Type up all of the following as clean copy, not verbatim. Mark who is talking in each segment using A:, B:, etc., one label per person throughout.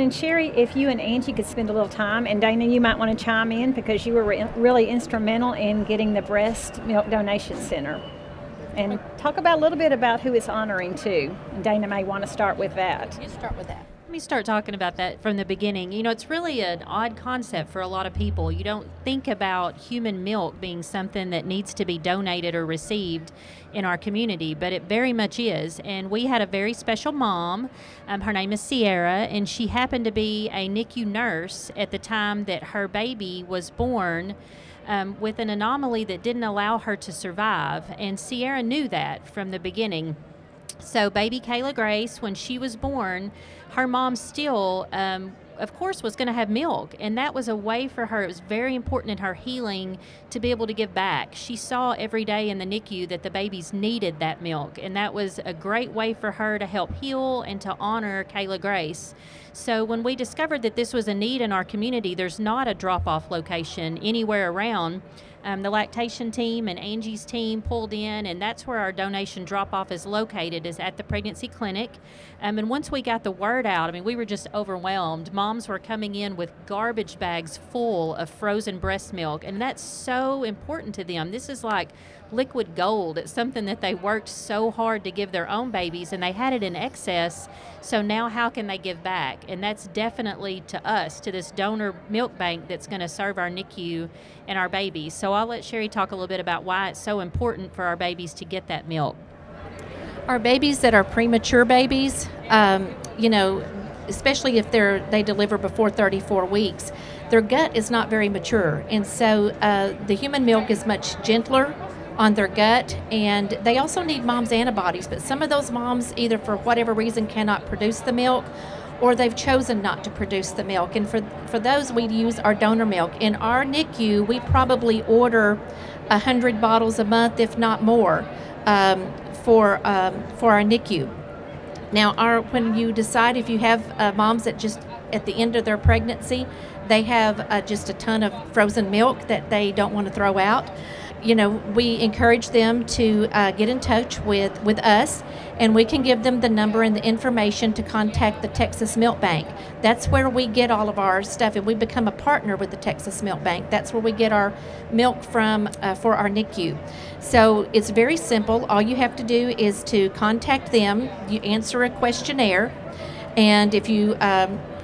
A: And Sherry, if you and Angie could spend a little time, and Dana, you might want to chime in because you were really instrumental in getting the breast milk donation center. And talk about a little bit about who it's honoring too. And Dana may want to start with that.
B: You start with that.
C: Let me start talking about that from the beginning. You know, it's really an odd concept for a lot of people. You don't think about human milk being something that needs to be donated or received in our community, but it very much is. And we had a very special mom. Her name is Sierra, and she happened to be a NICU nurse at the time that her baby was born. With an anomaly that didn't allow her to survive, and Sierra knew that from the beginning. So baby Kayla Grace, when she was born, her mom still, of course, was going to have milk, and that was a way for her. It was very important in her healing to be able to give back. She saw every day in the NICU that the babies needed that milk, and that was a great way for her to help heal and to honor Kayla Grace. So when we discovered that this was a need in our community, there's not a drop-off location anywhere around. The lactation team and Angie's team pulled in, and that's where our donation drop-off is located, is at the pregnancy clinic. And once we got the word out, I mean, we were just overwhelmed. Moms were coming in with garbage bags full of frozen breast milk, and that's so important to them. This is like liquid gold. It's something that they worked so hard to give their own babies, and they had it in excess. So now how can they give back? And that's definitely to us, to this donor milk bank that's going to serve our NICU and our babies. So I'll let Sherry talk a little bit about why it's so important for our babies to get that milk.
B: Our babies that are premature babies, you know, especially if they deliver before 34 weeks, their gut is not very mature. And so the human milk is much gentler on their gut, and they also need mom's antibodies, but some of those moms either for whatever reason cannot produce the milk, or they've chosen not to produce the milk. And for those, we use our donor milk. In our NICU, we probably order 100 bottles a month, if not more, for our NICU. Now, when you decide, if you have moms that just at the end of their pregnancy, they have just a ton of frozen milk that they don't want to throw out. You know, we encourage them to get in touch with us, and we can give them the number and the information to contact the Texas Milk Bank. That's where we get all of our stuff, and we become a partner with the Texas Milk Bank. That's where we get our milk from for our NICU. So it's very simple. All you have to do is to contact them. You answer a questionnaire, and if you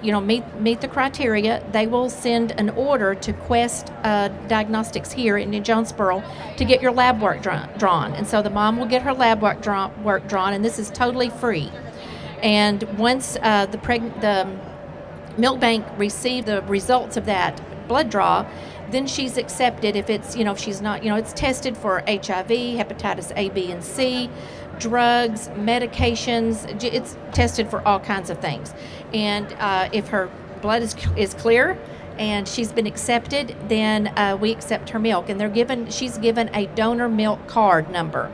B: meet the criteria, they will send an order to Quest Diagnostics here in Jonesboro to get your lab work drawn. And so the mom will get her lab work drawn, and this is totally free. And once the milk bank receive the results of that blood draw, then she's accepted. If it's, if she's not, it's tested for HIV, hepatitis A, B, and C, drugs, medications. It's tested for all kinds of things. And if her blood is clear and she's been accepted, then we accept her milk. And she's given a donor milk card number.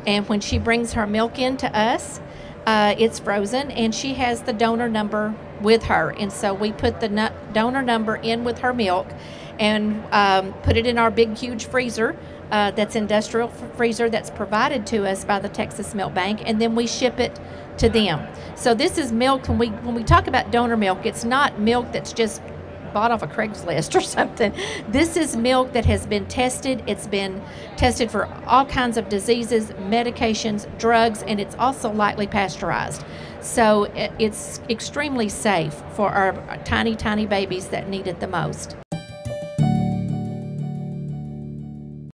B: And when she brings her milk in to us, it's frozen, and she has the donor number with her. And so we put the donor number in with her milk and put it in our big, huge freezer. That's industrial freezer that's provided to us by the Texas Milk Bank, and then we ship it to them. So this is milk. When we talk about donor milk, it's not milk that's just bought off a Craigslist or something. This is milk that has been tested. It's been tested for all kinds of diseases, medications, drugs, and it's also lightly pasteurized. So it's extremely safe for our tiny, tiny babies that need it the most.